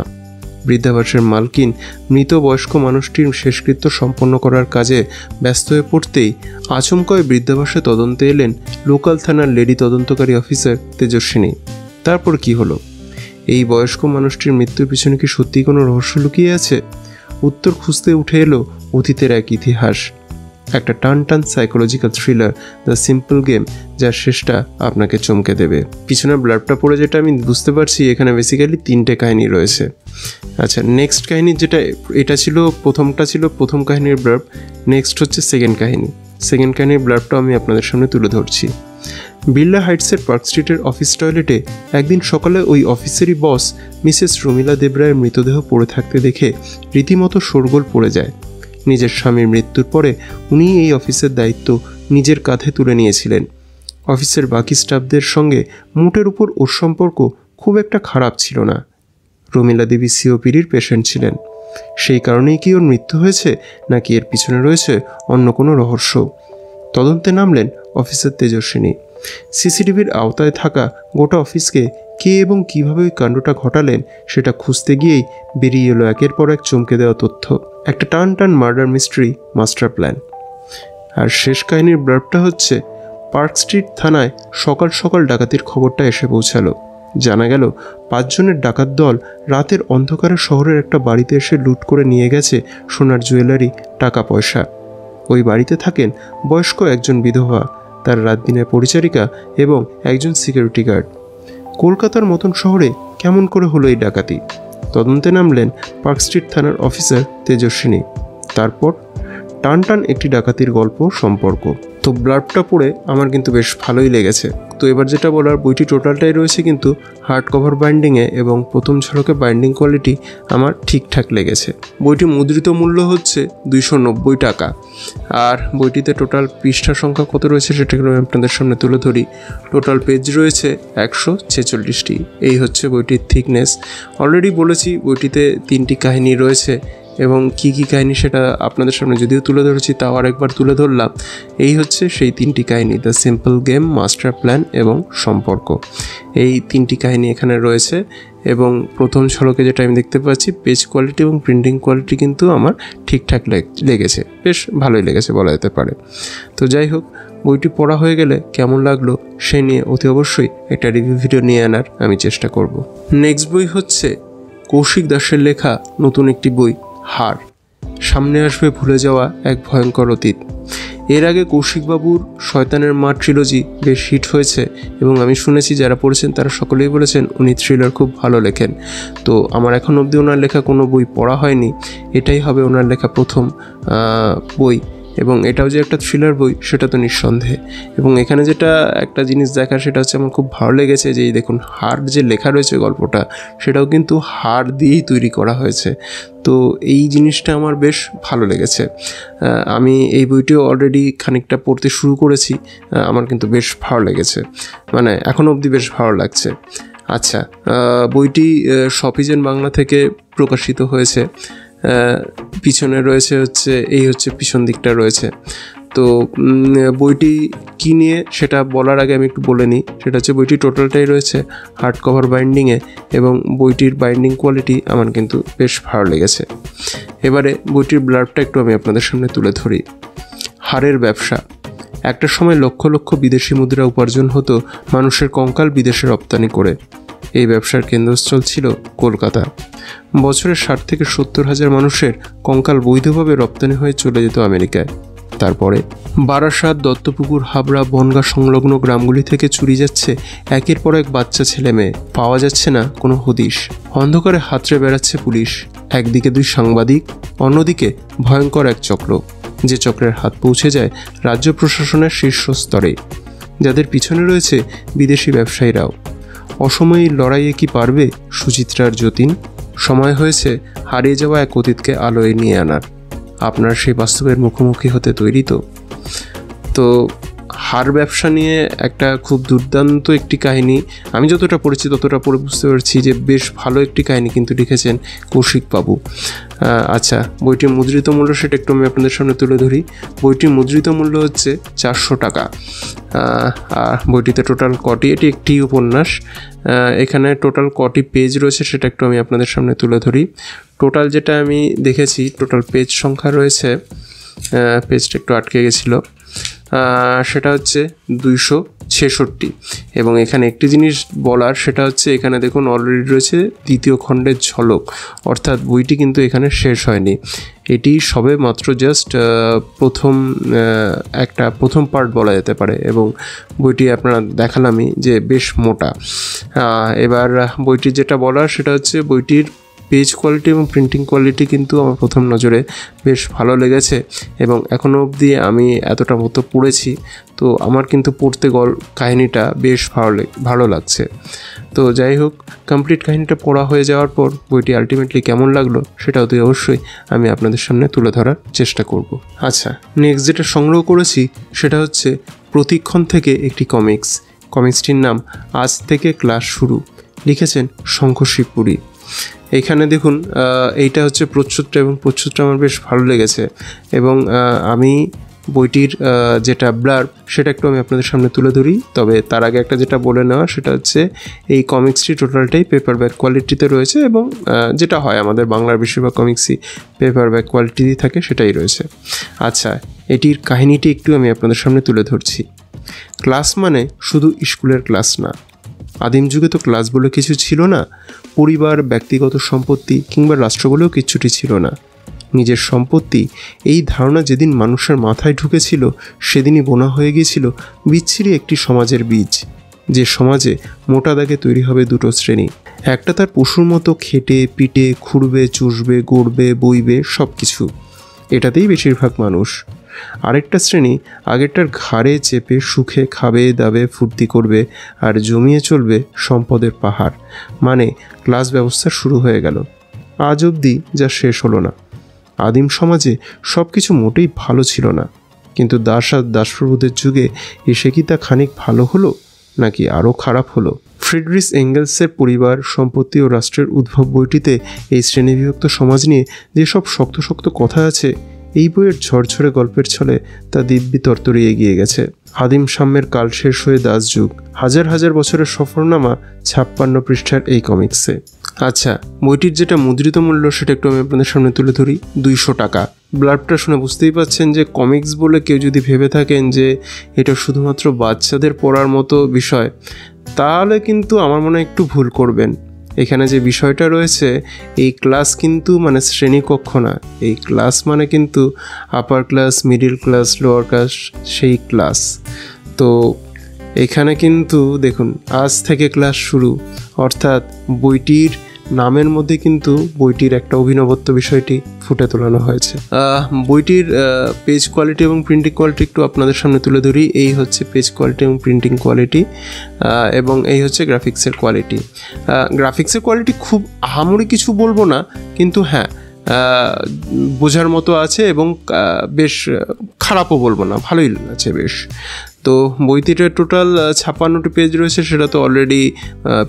বৃদ্ধাবাসের মালকিন মৃত বয়স্ক মানুষটির শেষকৃত্য সম্পন্ন করার কাজে ব্যস্ত হয়ে পড়তেই আচমকায় বৃদ্ধাবাসে তদন্তে এলেন লোকাল থানার লেডি তদন্তকারী অফিসার তেজস্বিনী। তারপর কি হলো? এই বয়স্ক মানুষটির মৃত্যুর পিছনে কি সত্যি কোনো রহস্য লুকিয়ে আছে? উত্তর খুঁজতে উঠে এলো অতীতের এক ইতিহাস, একটা টান psychological thriller, the simple game, যার শেষটা আপনাকে চমকে দেবে। পিছনের ব্লার্বটা পড়ে যেটা আমি বুঝতে পারছি, এখানে বেসিক্যালি 3টে কাহিনী রয়েছে। আচ্ছা, নেক্সট কাহিনী যেটা, এটা ছিল প্রথমটা ছিল প্রথম কাহিনীর ব্লার্ব, নেক্সট হচ্ছে সেকেন্ড কাহিনীর ব্লার্বটা আমি আপনাদের সামনে তুলে ধরছি। বিড়লা হাইটসের পার্ক স্ট্রিটের অফিস টয়লেটে একদিন সকালে ওই অফিসেরই বস মিসেস রমিলা দেবরায়ের মৃতদেহ পড়ে থাকতে দেখে রীতিমতো শোরগোল পড়ে যায়। নিজের স্বামীর মৃত্যুর পরে উনি এই অফিসের দায়িত্ব নিজের কাঁধে তুলে নিয়েছিলেন। অফিসের বাকি স্টাফদের সঙ্গে মোটের উপর ওর সম্পর্ক খুব একটা খারাপ ছিল না। রমিলা দেবী সিওপিডির পেশেন্ট ছিলেন। সেই কারণেই কি ওর মৃত্যু হয়েছে, নাকি এর পিছনে রয়েছে অন্য কোনো রহস্য? তদন্তে নামলেন অফিসার তেজস্বিনী। সিসিটিভির আওতায় থাকা গোটা অফিসকে কে এবং কীভাবে ওই কাণ্ডটা ঘটালেন সেটা খুঁজতে গিয়েই বেরিয়ে এলো একের পর এক চমকে দেওয়া তথ্য। একটা টান মার্ডার মিস্ট্রি, মাস্টার প্ল্যান। আর শেষ কাহিনীর ব্লার্বটা হচ্ছে পার্ক স্ট্রিট থানায় সকাল সকাল ডাকাতির খবরটা এসে পৌঁছালো। জানা গেল 5 জনের ডাকাত দল রাতের অন্ধকারে শহরের একটা বাড়িতে এসে লুট করে নিয়ে গেছে সোনার জুয়েলারি, টাকা পয়সা। ওই বাড়িতে থাকেন বয়স্ক একজন বিধবা, তার রাত দিনের পরিচারিকা এবং একজন সিকিউরিটি গার্ড। কলকাতার মতন শহরে কেমন করে হলো এই ডাকাতি? তদন্তে নামলেন পার্ক স্ট্রিট থানার অফিসার তেজস্বিনী। তারপর টান টান একটি ডাকাতির গল্প সম্পর্ক। তো ব্লার্বটা পড়ে আমার কিন্তু বেশ ভালোই লেগেছে। তো এবার যেটা বলার, বইটি টোটালটাই রয়েছে কিন্তু হার্ড কভার বাইন্ডিংয়ে এবং প্রথম ঝলকে বাইন্ডিং কোয়ালিটি আমার ঠিকঠাক লেগেছে। বইটি মুদ্রিত মূল্য হচ্ছে 290 টাকা। আর বইটিতে টোটাল পৃষ্ঠা সংখ্যা কত রয়েছে সেটা আমি আপনাদের সামনে তুলে ধরি। টোটাল পেজ রয়েছে 146টি। এই হচ্ছে বইটির থিকনেস। অলরেডি বলেছি বইটিতে 3টি কাহিনী রয়েছে এবং কি কাহিনী সেটা আপনাদের সামনে যদিও তুলে ধরেছি তাও আরেকবার তুলে ধরলাম। এই হচ্ছে সেই 3টি কাহিনী, the simple game, master plan এবং সম্পর্ক। এই 3টি কাহিনী এখানে রয়েছে এবং প্রথম ঝলকে যেটা আমি দেখতে পাচ্ছি পেজ কোয়ালিটি এবং প্রিন্টিং কোয়ালিটি কিন্তু আমার ঠিকঠাক লেগেছে, বেশ ভালোই লেগেছে বলা যেতে পারে। তো যাই হোক, বইটি পড়া হয়ে গেলে কেমন লাগলো সে নিয়ে অতি অবশ্যই একটা রিভিউ ভিডিও নিয়ে আনার আমি চেষ্টা করব। নেক্সট বই হচ্ছে কৌশিক দাসের লেখা নতুন একটি বই, হার। সামনে আসবে ভুলে যাওয়া এক ভয়ঙ্কর অতীত। এর আগে কৌশিকবাবুর শয়তানের মা ট্রিলজি বেশ হিট হয়েছে এবং আমি শুনেছি যারা পড়েছেন তারা সকলেই বলেছেন উনি থ্রিলার খুব ভালো লেখেন। তো আমার এখন অবধি ওনার লেখা কোনো বই পড়া হয়নি, এটাই হবে ওনার লেখা প্রথম বই। এবং এটাও যে একটা থ্রিলার বই সেটা তো নিঃসন্দেহে। এবং এখানে যেটা একটা জিনিস দেখার সেটা হচ্ছে আমার খুব ভালো লেগেছে যে দেখুন হাড় যে লেখা রয়েছে গল্পটা সেটাও কিন্তু হাড় দিয়েই তৈরি করা হয়েছে। তো এই জিনিসটা আমার বেশ ভালো লেগেছে। আমি এই বইটিও অলরেডি খানিকটা পড়তে শুরু করেছি, আমার কিন্তু বেশ ভালো লেগেছে, মানে এখনও অবধি বেশ ভালো লাগছে। আচ্ছা, বইটি শপিজেন বাংলা থেকে প্রকাশিত হয়েছে। পিছনে রয়েছে এই হচ্ছে পিছন দিকটা রয়েছে। তো বইটি কী নিয়ে সেটা বলার আগে আমি একটু বলে নিই। সেটা হচ্ছে বইটি টোটালটাই রয়েছে হার্ড কভার বাইন্ডিংয়ে এবং বইটির বাইন্ডিং কোয়ালিটি আমার কিন্তু বেশ ভালো লেগেছে। এবারে বইটির ব্লার্বটা একটু আমি আপনাদের সামনে তুলে ধরি। হারের ব্যবসা। একটা সময় লক্ষ লক্ষ বিদেশি মুদ্রা উপার্জন হতো মানুষের কঙ্কাল বিদেশে রপ্তানি করে। এই ব্যবসার কেন্দ্রস্থল ছিল কলকাতা। বছরে 60 থেকে 70 হাজার মানুষের কঙ্কাল বৈধভাবে রপ্তানি হয়ে চলে যেত আমেরিকায়। তারপরে বারাসাত, দত্তপুকুর, হাবড়া, বনগাঁ সংলগ্ন গ্রামগুলি থেকে চুরি যাচ্ছে একের পর এক বাচ্চা ছেলে মেয়ে। পাওয়া যাচ্ছে না কোনো হদিশ। অন্ধকারে হাতড়ে বেড়াচ্ছে পুলিশ। একদিকে 2 সাংবাদিক, অন্যদিকে ভয়ঙ্কর এক চক্র, যে চক্রের হাত পৌঁছে যায় রাজ্য প্রশাসনের শীর্ষস্তরে, যাদের পিছনে রয়েছে বিদেশি ব্যবসায়ীরাও। অসময়ী লড়াইয়ে কি পারবে সুচিত্রার যতীন? সময় হয়েছে হারিয়ে যাওয়া এক অতীতকে আলোয় নিয়ে আনার। আপনার সেই বাস্তবের মুখোমুখি হতে তৈরি তো হার ব্যবসা নিয়ে একটা খুব দুর্দান্ত একটি কাহিনী। আমি যতটা পড়েছি ততটা পড়ে বুঝতে পারছি যে বেশ ভালো একটি কাহিনী কিন্তু লিখেছেন কৌশিকবাবু। আচ্ছা, বইটির মুদ্রিত মূল্য সেটা একটু আমি আপনাদের সামনে তুলে ধরি। বইটির মুদ্রিত মূল্য হচ্ছে 400 টাকা। আর বইটিতে টোটাল কটি, এটি একটি উপন্যাস, এখানে টোটাল কটি পেজ রয়েছে সেটা একটু আমি আপনাদের সামনে তুলে ধরি। টোটাল যেটা আমি দেখেছি টোটাল পেজ সংখ্যা রয়েছে, পেজটা একটু আটকে গেছিলো, সেটা হচ্ছে 266। এবং এখানে একটি জিনিস বলার সেটা হচ্ছে এখানে দেখুন অলরেডি রয়েছে 2য় খণ্ডের ঝলক, অর্থাৎ বইটি কিন্তু এখানে শেষ হয়নি। এটি সবে মাত্র জাস্ট প্রথম পার্ট বলা যেতে পারে এবং বইটি আপনারা দেখালামই যে বেশ মোটা। এবার বইটির যেটা বলার সেটা হচ্ছে বইটির পেজ কোয়ালিটি এবং প্রিন্টিং কোয়ালিটি কিন্তু আমার প্রথম নজরে বেশ ভালো লেগেছে এবং এখনও অবধি আমি এতটা মতো পড়েছি, তো আমার কিন্তু পড়তে কাহিনিটা বেশ ভালো লাগছে। তো যাই হোক, কমপ্লিট কাহিনিটা পড়া হয়ে যাওয়ার পর বইটি আলটিমেটলি কেমন লাগলো সেটাও তো অবশ্যই আমি আপনাদের সামনে তুলে ধরার চেষ্টা করব। আচ্ছা, নেক্সট যেটা সংগ্রহ করেছি সেটা হচ্ছে প্রতিক্ষণ থেকে একটি কমিক্সটির নাম আজ থেকে ক্লাস শুরু, লিখেছেন শঙ্খশিবপুরী। এইখানে দেখুন এইটা হচ্ছে প্রচ্ছদটা এবং প্রচ্ছদটা আমার বেশ ভালো লেগেছে এবং আমি বইটির যেটা ব্লার্ব সেটা একটু আমি আপনাদের সামনে তুলে ধরি। তবে তার আগে একটা যেটা বলে নেওয়া সেটা হচ্ছে এই কমিক্সটি টোটালটাই পেপার ব্যাক কোয়ালিটিতে রয়েছে এবং যেটা হয় আমাদের বাংলার বেশিরভাগ কমিক্সই পেপার ব্যাক কোয়ালিটিতেই থাকে সেটাই রয়েছে। আচ্ছা, এটির কাহিনীটি একটু আমি আপনাদের সামনে তুলে ধরছি। ক্লাস মানে শুধু স্কুলের ক্লাস না। আদিম যুগে তো ক্লাস বলে কিছু ছিল না। পরিবার, ব্যক্তিগত সম্পত্তি কিংবা রাষ্ট্র বলেও কিচ্ছুটি ছিল না। নিজের সম্পত্তি এই ধারণা যেদিন মানুষের মাথায় ঢুকেছিল সেদিনই বোনা হয়ে গিয়েছিল বিচ্ছিরি একটি সমাজের বীজ, যে সমাজে মোটা দাগে তৈরি হবে দুটো শ্রেণী। একটা তার পশুর মতো খেটে পিটে খুঁড়বে, চুষবে, গড়বে, বইবে, সব কিছু, এটাতেই বেশিরভাগ মানুষ। আরেকটা শ্রেণী আগেরটার ঘাড়ে চেপে সুখে খাবে দাবে, ফুর্তি করবে আর জমিয়ে চলবে সম্পদের পাহাড়। মানে ক্লাস ব্যবস্থা শুরু হয়ে গেল, আজ অবধি যা শেষ হলো না। আদিম সমাজে সব কিছু মোটেই ভালো ছিল না, কিন্তু দাস আর দাসপ্রভুদের যুগে এসে কি তা খানিক ভালো হলো নাকি আরও খারাপ হলো? ফ্রিডরিশ এঙ্গেলসের পরিবার, সম্পত্তি ও রাষ্ট্রের উদ্ভব বইটিতে এই শ্রেণীবিভক্ত সমাজ নিয়ে যেসব শক্ত শক্ত কথা আছে, এই বইয়ের ঝরঝরে গল্পের ছলে তা দিব্যি তরতরে এগিয়ে গেছে। আদিম সাম্যের কাল শেষ হয়ে দাসযুগ, হাজার হাজার বছরের সফরনামা 56 পৃষ্ঠার এই কমিক্সে। আচ্ছা, বইটির যেটা মুদ্রিত মূল্য সেটা একটু আমি আপনাদের সামনে তুলে ধরি, 200 টাকা। ব্লার্বটা শুনে বুঝতেই পাচ্ছেন যে কমিক্স বলে কেউ যদি ভেবে থাকেন যে এটা শুধুমাত্র বাচ্চাদের পড়ার মতো বিষয়, তাহলে কিন্তু আমার মনে হয় একটু ভুল করবেন। এখানে যে বিষয়টা রয়েছে, এই ক্লাস কিন্তু মানে শ্রেণীকক্ষ না, এই ক্লাস মানে কিন্তু upper class, middle class, lower class, সেই ক্লাস। তো এখানে কিন্তু দেখুন, আজ থেকে ক্লাস শুরু, অর্থাৎ বইটির নামের মধ্যে কিন্তু বইটির একটা অভিনবত্ব বিষয়টি ফুটে তোলানো হয়েছে। বইটির পেজ কোয়ালিটি এবং প্রিন্টিং কোয়ালিটি একটু আপনাদের সামনে তুলে ধরি। এই হচ্ছে পেজ কোয়ালিটি এবং প্রিন্টিং কোয়ালিটি, এবং এই হচ্ছে গ্রাফিক্সের কোয়ালিটি। গ্রাফিক্সের কোয়ালিটি খুব আহামরি কিছু বলবো না, কিন্তু হ্যাঁ বোঝার মতো আছে এবং বেশ খারাপও বলবো না, ভালোই আছে বেশ। তো বইটিতে টোটাল 56টি পেজ রয়েছে, সেটা তো অলরেডি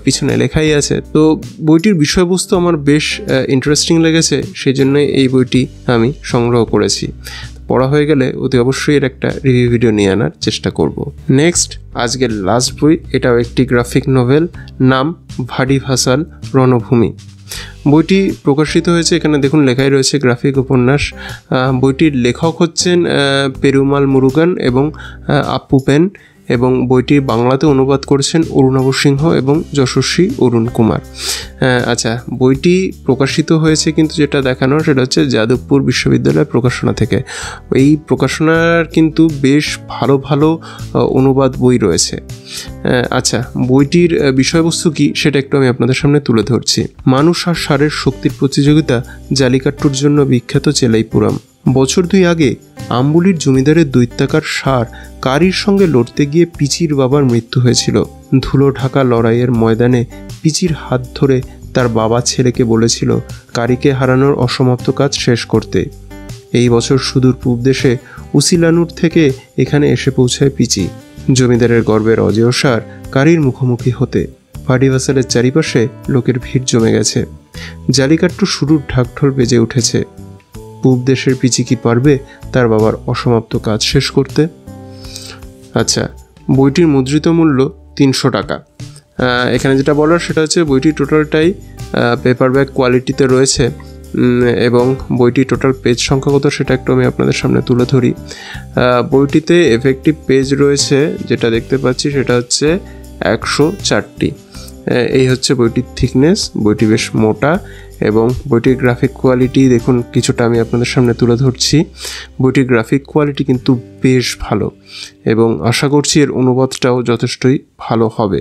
পিছনে লেখাই আছে। তো বইটির বিষয়বস্তু আমার বেশ ইন্টারেস্টিং লেগেছে, সেই জন্যই এই বইটি আমি সংগ্রহ করেছি। পড়া হয়ে গেলে অতি অবশ্যই এর একটা রিভিউ ভিডিও নিয়ে আনার চেষ্টা করব। নেক্সট, আজকের লাস্ট বই, এটাও একটি গ্রাফিক নোভেল, নাম ভাডি ভাসাল রণভূমি। বইটি প্রকাশিত হয়েছে, এখানে দেখুন লেখাই রয়েছে গ্রাফিক উপন্যাস। বইটির লেখক হচ্ছেন পেরুমাল মুরুগান এবং আপু পেন, এবং বইটি বাংলাতে অনুবাদ করেছেন অরুণাভ সিংহ এবং যশস্বী অরুণ কুমার। আচ্ছা, বইটি প্রকাশিত হয়েছে কিন্তু যেটা দেখানো সেটা হচ্ছে যাদবপুর বিশ্ববিদ্যালয় প্রকাশনা থেকে। এই প্রকাশনার কিন্তু বেশ ভালো ভালো অনুবাদ বই রয়েছে। আচ্ছা, বইটির বিষয়বস্তু কি সেটা একটু আমি আপনাদের সামনে তুলে ধরছি। মানুষ আর ষাঁড়ের শক্তির প্রতিযোগিতা জালিকাট্টুর জন্য বিখ্যাত চেলাইপুরাম। বছর 2 আগে আম্বুলির জমিদারের দৈত্যাকার ষাঁড় কারির সঙ্গে লড়তে গিয়ে পিচির বাবার মৃত্যু হয়েছিল। ধুলো ঢাকা লড়াইয়ের ময়দানে পিচির হাত ধরে তার বাবা ছেলেকে বলেছিল কারিকে হারানোর অসমাপ্ত কাজ শেষ করতে। এই বছর সুদূর পূব দেশে উসিলানুর থেকে এখানে এসে পৌঁছায় পিচি, জমিদারের গর্বের অজেয় ষাঁড় কারির মুখোমুখি হতে। ভাডিভাসালের চারিপাশে লোকের ভিড় জমে গেছে। জালিকাট্টু শুরুর ঢাকঢোল বেজে উঠেছে। পূব দেশের পিচি কি পারবে তার বাবার অসমাপ্ত কাজ শেষ করতে? আচ্ছা, বইটির মুদ্রিত মূল্য 300 টাকা। এখানে যেটা বলার সেটা হচ্ছে বইটি টোটালটাই পেপার ব্যাক কোয়ালিটিতে রয়েছে, এবং বইটি টোটাল পেজ সংখ্যা কত সেটা একটু আমি আপনাদের সামনে তুলে ধরি। বইটিতে এফেক্টিভ পেজ রয়েছে, যেটা দেখতে পাচ্ছি সেটা হচ্ছে 104টি। এই হচ্ছে বইটির থিকনেস, বইটি বেশ মোটা, এবং বইটির গ্রাফিক কোয়ালিটি দেখুন কিছুটা আমি আপনাদের সামনে তুলে ধরছি। বইটির গ্রাফিক কোয়ালিটি কিন্তু বেশ ভালো, এবং আশা করছি এর অনুবাদটাও যথেষ্টই ভালো হবে।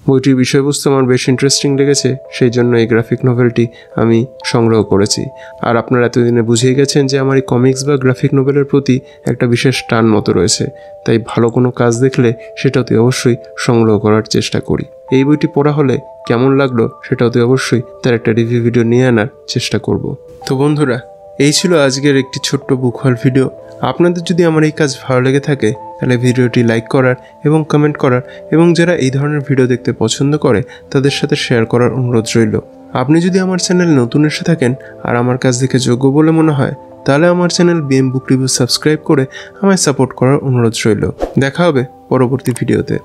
বইটির বিষয়বস্তু আমার বেশ ইন্টারেস্টিং লেগেছে, সেই জন্য এই গ্রাফিক নোভেলটি আমি সংগ্রহ করেছি। আর আপনারা এতদিনে বুঝেই গেছেন যে আমার এই কমিক্স বা গ্রাফিক নোভেলের প্রতি একটা বিশেষ টান মতো রয়েছে, তাই ভালো কোনো কাজ দেখলে সেটাতে অবশ্যই সংগ্রহ করার চেষ্টা করি। এই বইটি পড়া হলে কেমন লাগলো সেটাতে অবশ্যই তার একটা রিভিউ ভিডিও নিয়ে আনার চেষ্টা করব। তো বন্ধুরা, এই ছিল আজকের একটি ছোট্ট বুক হল ভিডিও। আপনাদের যদি আমার এই কাজ ভালো লেগে থাকে তাহলে ভিডিওটি লাইক করার এবং কমেন্ট করার, এবং যারা এই ধরনের ভিডিও দেখতে পছন্দ করে তাদের সাথে শেয়ার করার অনুরোধ রইল। আপনি যদি আমার চ্যানেলে নতুন এসে থাকেন আর আমার কাজ দেখে যোগ্য বলে মনে হয় তাহলে আমার চ্যানেল বিএম বুক রিভিউ সাবস্ক্রাইব করে আমায় সাপোর্ট করার অনুরোধ রইল। দেখা হবে পরবর্তী ভিডিওতে।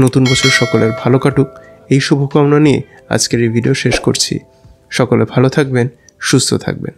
নতুন বছর সকলের ভালো কাটুক এই শুভকামনা নিয়ে আজকের এই ভিডিও শেষ করছি। সকলে ভালো থাকবেন, সুস্থ থাকবেন।